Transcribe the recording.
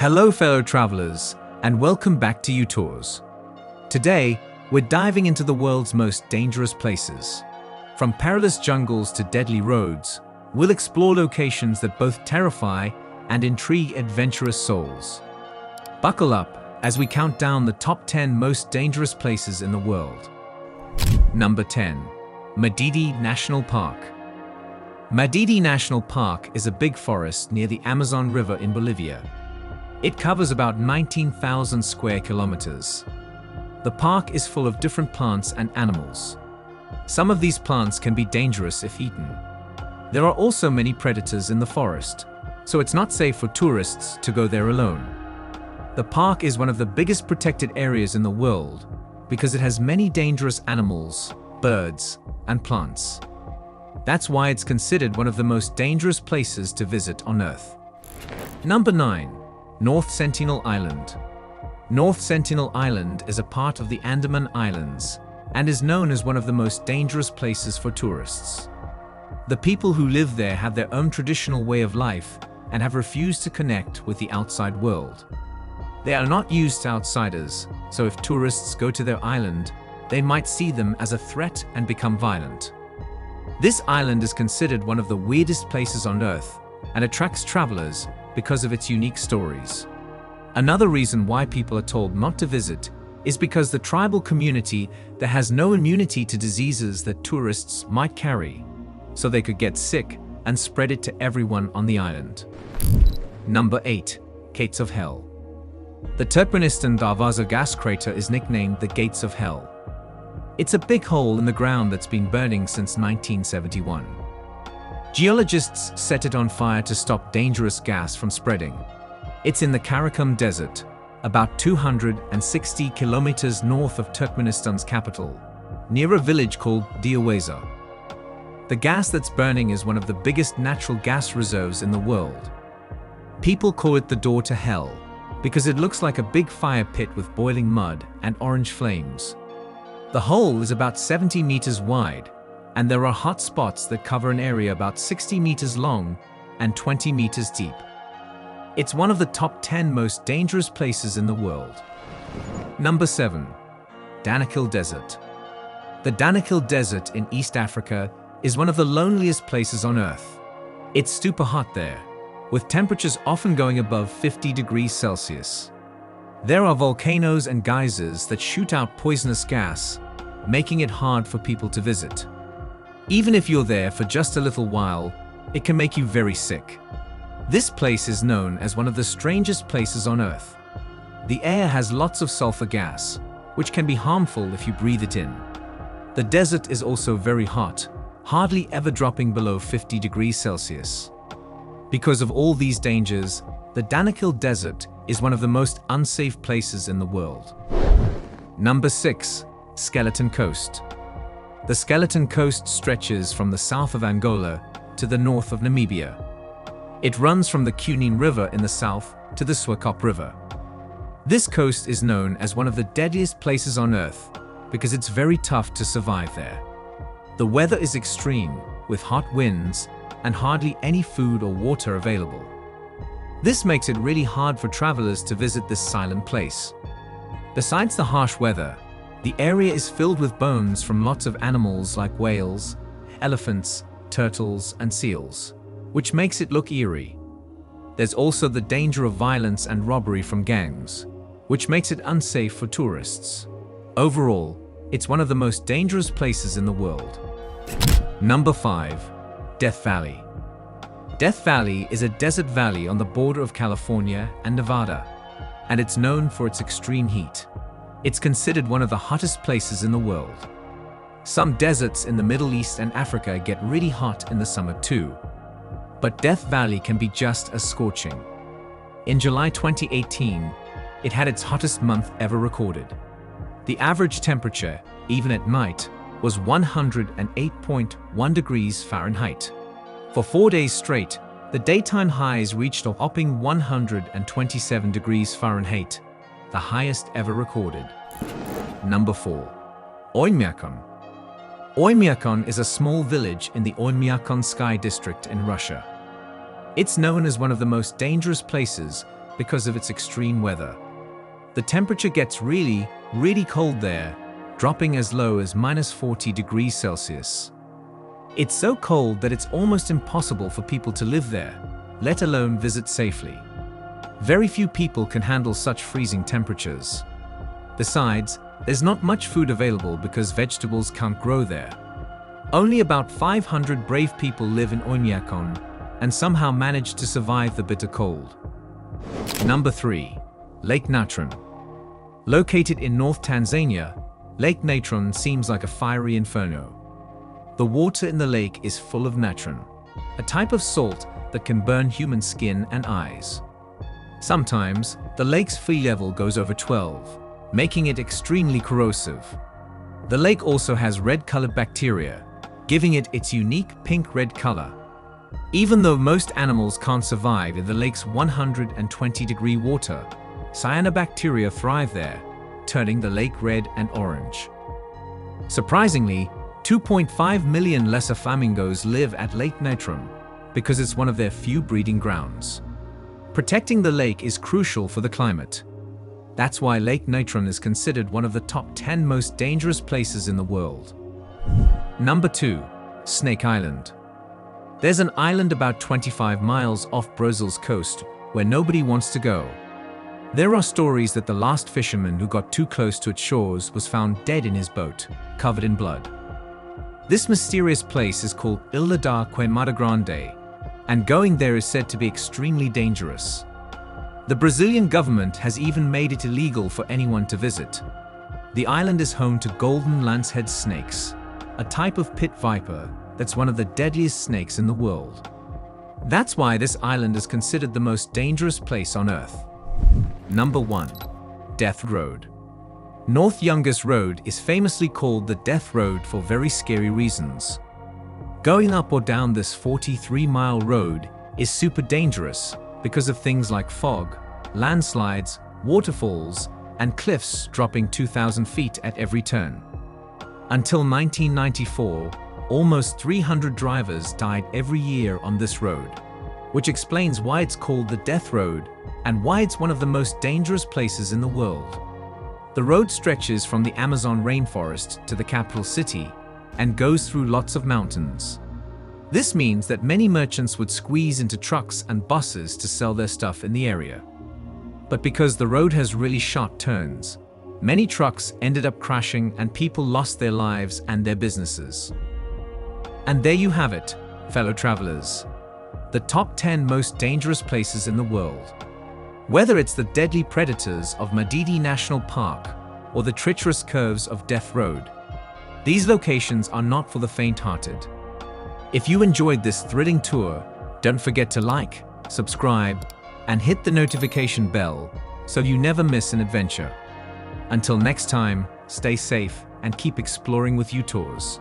Hello fellow travelers, and welcome back to U-Tours. Today, we're diving into the world's most dangerous places. From perilous jungles to deadly roads, we'll explore locations that both terrify and intrigue adventurous souls. Buckle up as we count down the top 10 most dangerous places in the world. Number 10. Madidi National Park. Madidi National Park is a big forest near the Amazon River in Bolivia. It covers about 19,000 square kilometers. The park is full of different plants and animals. Some of these plants can be dangerous if eaten. There are also many predators in the forest, so it's not safe for tourists to go there alone. The park is one of the biggest protected areas in the world because it has many dangerous animals, birds, and plants. That's why it's considered one of the most dangerous places to visit on Earth. Number 9. North Sentinel Island. North Sentinel Island is a part of the Andaman Islands and is known as one of the most dangerous places for tourists. The people who live there have their own traditional way of life and have refused to connect with the outside world. They are not used to outsiders, so if tourists go to their island, they might see them as a threat and become violent. This island is considered one of the weirdest places on Earth and attracts travelers because of its unique stories. Another reason why people are told not to visit is because the tribal community there has no immunity to diseases that tourists might carry, so they could get sick and spread it to everyone on the island. Number 8. Gates of Hell. The Turkmenistan Darvaza gas crater is nicknamed the Gates of Hell. It's a big hole in the ground that's been burning since 1971. Geologists set it on fire to stop dangerous gas from spreading. It's in the Karakum Desert, about 260 kilometers north of Turkmenistan's capital, near a village called Diaweza. The gas that's burning is one of the biggest natural gas reserves in the world. People call it the door to hell because it looks like a big fire pit with boiling mud and orange flames. The hole is about 70 meters wide, and there are hot spots that cover an area about 60 meters long and 20 meters deep. It's one of the top 10 most dangerous places in the world. Number 7. Danakil Desert. The Danakil Desert in East Africa is one of the loneliest places on Earth. It's super hot there, with temperatures often going above 50 degrees Celsius. There are volcanoes and geysers that shoot out poisonous gas, making it hard for people to visit. Even if you're there for just a little while, it can make you very sick. This place is known as one of the strangest places on Earth. The air has lots of sulfur gas, which can be harmful if you breathe it in. The desert is also very hot, hardly ever dropping below 50 degrees Celsius. Because of all these dangers, the Danakil Desert is one of the most unsafe places in the world. Number 6. Skeleton Coast. The Skeleton Coast stretches from the south of Angola to the north of Namibia. It runs from the Cunene River in the south to the Swakop River. This coast is known as one of the deadliest places on Earth because it's very tough to survive there. The weather is extreme, with hot winds and hardly any food or water available. This makes it really hard for travelers to visit this silent place. Besides the harsh weather, the area is filled with bones from lots of animals like whales, elephants, turtles, and seals, which makes it look eerie. There's also the danger of violence and robbery from gangs, which makes it unsafe for tourists. Overall, it's one of the most dangerous places in the world. Number 5. Death Valley. Death Valley is a desert valley on the border of California and Nevada, and it's known for its extreme heat. It's considered one of the hottest places in the world. Some deserts in the Middle East and Africa get really hot in the summer too, but Death Valley can be just as scorching. In July 2018, it had its hottest month ever recorded. The average temperature, even at night, was 108.1 degrees Fahrenheit. For 4 days straight, the daytime highs reached a whopping 127 degrees Fahrenheit, the highest ever recorded. Number 4. Oymyakon. Oymyakon is a small village in the Oymyakon Sky District in Russia. It's known as one of the most dangerous places because of its extreme weather. The temperature gets really, really cold there, dropping as low as -40 degrees Celsius. It's so cold that it's almost impossible for people to live there, let alone visit safely. Very few people can handle such freezing temperatures. Besides, there's not much food available because vegetables can't grow there. Only about 500 brave people live in Oymyakon and somehow manage to survive the bitter cold. Number 3. Lake Natron. Located in North Tanzania, Lake Natron seems like a fiery inferno. The water in the lake is full of natron, a type of salt that can burn human skin and eyes. Sometimes, the lake's sea level goes over 12, making it extremely corrosive. The lake also has red-colored bacteria, giving it its unique pink-red color. Even though most animals can't survive in the lake's 120-degree water, cyanobacteria thrive there, turning the lake red and orange. Surprisingly, 2.5 million lesser flamingos live at Lake Natron because it's one of their few breeding grounds. Protecting the lake is crucial for the climate. That's why Lake Natron is considered one of the top 10 most dangerous places in the world. Number 2. Snake Island. There's an island about 25 miles off Brazil's coast where nobody wants to go. There are stories that the last fisherman who got too close to its shores was found dead in his boat, covered in blood. This mysterious place is called Ilha da Queimada Grande, and going there is said to be extremely dangerous. The Brazilian government has even made it illegal for anyone to visit. The island is home to golden lancehead snakes, a type of pit viper that's one of the deadliest snakes in the world. That's why this island is considered the most dangerous place on Earth. Number 1. Death Road. North Youngest Road is famously called the Death Road for very scary reasons. Going up or down this 43-mile road is super dangerous because of things like fog, landslides, waterfalls, and cliffs dropping 2,000 feet at every turn. Until 1994, almost 300 drivers died every year on this road, which explains why it's called the Death Road and why it's one of the most dangerous places in the world. The road stretches from the Amazon rainforest to the capital city and goes through lots of mountains. This means that many merchants would squeeze into trucks and buses to sell their stuff in the area. But because the road has really sharp turns, many trucks ended up crashing and people lost their lives and their businesses. And there you have it, fellow travelers. The top 10 most dangerous places in the world. Whether it's the deadly predators of Madidi National Park or the treacherous curves of Death Road, these locations are not for the faint-hearted. If you enjoyed this thrilling tour, don't forget to like, subscribe, and hit the notification bell so you never miss an adventure. Until next time, stay safe and keep exploring with U-Tours.